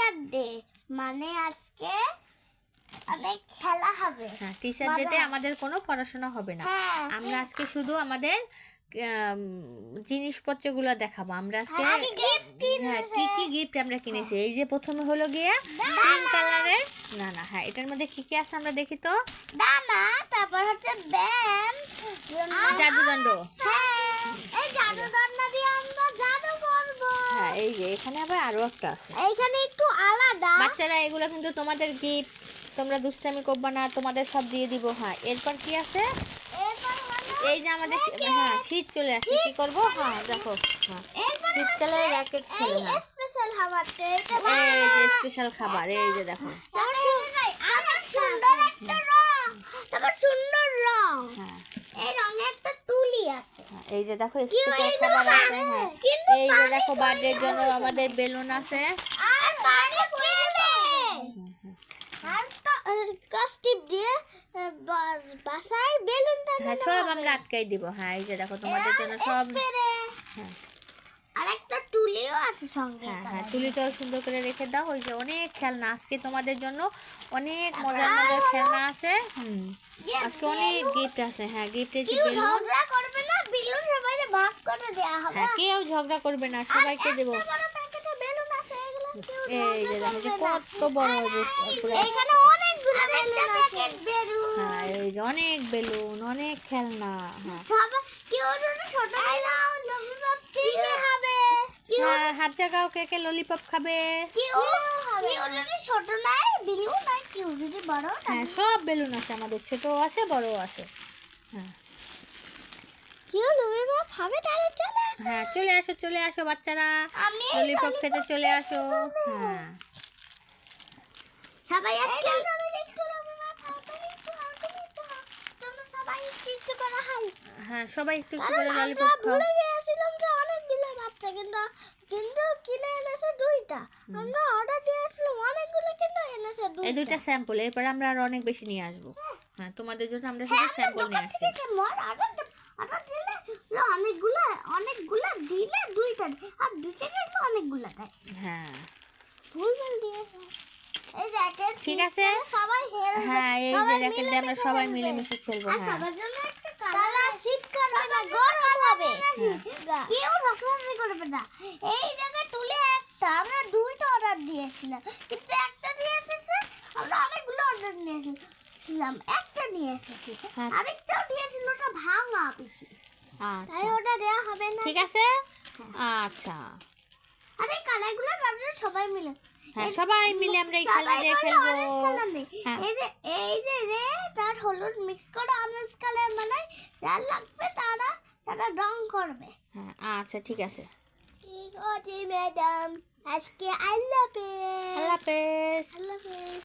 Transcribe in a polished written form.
Teacher day, মানে আজকে অনেক খেলা হবে। হ্যাঁ, টিচার ডেতে আমাদের কোনো পড়াশোনা হবে না। আমরা আজকে শুধু আমাদের জিনিসপত্রগুলো দেখাবো। আমরা আজকে হ্যাঁ কি কি গিফট আমরা কিনেছি। এই যে প্রথমে হলো গিয়া পিঙ্ক কালারের না হ্যাঁ, এটার মধ্যে কি কি আছে আমরা দেখি তো। দানা, তারপর হচ্ছে ব্যায়াম, জাদুদণ্ড। এই জাদুদণ্ড দিয়ে আমরা জাদু করব। হ্যাঁ, এই যে এখানে আবার আরো একটা আছে। এইখানে একটু আলাদা। বাচ্চারা এগুলো কিন্তু তোমাদের গিফট, তোমরা দুষ্টামি করবা না, তোমাদের সব দিয়ে দিব। হ্যাঁ, এরপর কি আছে? এই যে আমাদের হ্যাঁ শীত চলে আসছে, কি করবো? হ্যাঁ দেখো, হ্যাঁ শীতকালে র্যাকেট খেলে। হ্যাঁ, স্পেশাল খাবারটা এটা, এই যে স্পেশাল খাবার, এই যে দেখো। সুন্দর একটা রং, তারপর সুন্দর রং। হ্যাঁ, এই রঙে একটা তুলি আছে। এই যে দেখো স্পেশাল খাবার আছে। হ্যাঁ, এই যে দেখো বার্থডের জন্য আমাদের বেলুন আছে। আর পানি খেলে আর কাস্টিপ দিয়ে বাসায় বেলুনটা হ্যাঁ, সব আমরা আটকাই দিব। হ্যাঁ, এই যে দেখো তোমাদের জন্য সব। হ্যাঁ, আর একটা তুলিও আছে সঙ্গে। হ্যাঁ তুলিটাও সুন্দর করে রেখে দাও। ওই যে অনেক খেলনা আজকে তোমাদের জন্য, অনেক মজার মজার খেলনা আছে। আজকে অনেক গিফট আছে। হ্যাঁ, গিফটের যে বেলুন, ঝগড়া করবে না, বেলুন সবাইকে ভাগ করে দেয়া হবে। হ্যাঁ কেউ ঝগড়া করবে না, সবাইকে দেব। বড় প্যাকেটে বেলুন আছে, এগুলো কেউ এই যে দেখো যে কত বড় পুরো। এখানে অনেকগুলো বেলুন আছে। হ্যাঁ, এই যে অনেক বেলুন, অনেক খেলনা। হ্যাঁ, সবাই কেউ যদি ছোট বেলাও ললিপপ কিনে হবে। হ্যাঁ হাত জাগাও, কে কে ললিপপ খাবে। কেউ যদি ছোট নাই বেলুন, আর কেউ যদি বড়। হ্যাঁ, সব বেলুন আছে আমাদের, ছোট আছে বড় আছে। হ্যাঁ, কেউ ললিপপ খাবে তাহলে চলে আসো। হ্যাঁ চলে আসো বাচ্চারা, আমি ললিপপ খেতে চলে আসো। হ্যাঁ, সবাই আজকে একটু ললিপপ খাও, তুমি একটু খাও, তুমি একটু খাও, তোমরা সবাই একটু করে খাও। হ্যাঁ সবাই একটু একটু কারণ করে আমরা ললিপপ খাও। ভুলে গিয়েছিলাম যে অনেকগুলো বাচ্চা, কিন্তু কিনে এনেছে দুইটা। আমরা অর্ডার দিয়েছিলাম অনেকগুলো, কিন্তু এনেছে এই দুইটা। দুইটা স্যাম্পল, এরপর আমরা আর অনেক বেশি নিয়ে আসবো। হ্যাঁ, তোমাদের জন্য আমরা শুধু স্যাম্পল নিয়ে আসছি। অর্ডার দিলে অনেকগুলো দিলে দুইটা দেয়, আর দুইটা কিন্তু অনেকগুলো দেয়। হ্যাঁ, ভুলভাল দিয়ে এই জ্যাকেট ঠিক আছে। সবাই হেলবে। হ্যাঁ, এই যে র্যাকেট দিয়ে আমরা সবাই মিলেমিশে খেলবো। আর হ্যাঁ, সবার জন্য একটা কালার শীত করবে না, গরম হবে। কেউ ঠকামি করবে না। এই জায়গায় তুলে একটা আমরা দুইটা অর্ডার দিয়েছিলাম, কিন্তু একটা দিয়ে এসেছে। আমরা অনেকগুলো অর্ডার নিয়েছিলাম, একটা নিয়ে এসেছি। হ্যাঁ। আরেকটাও দিয়েছিল, ওটা ভাঙা পিসি, তাই আচ্ছা ওটা দেওয়া হবে না। ঠিক আছে। আচ্ছা, আর এই কালারগুলো আমরা সবাই মিলে, হ্যাঁ সবাই মিলে আমরা এই খেলা দিয়ে খেলবো। হ্যাঁ, এই যে রেড আর হলুদ মিক্স করে অরেঞ্জ কালার বানাই, যার লাগবে তারা রং করবে। হ্যাঁ আচ্ছা ঠিক আছে। ঠিক আছে ম্যাডাম, আজকে আল্লাহ হাফেজ। আল্লাহ হাফেজ। আল্লাহ হাফেজ।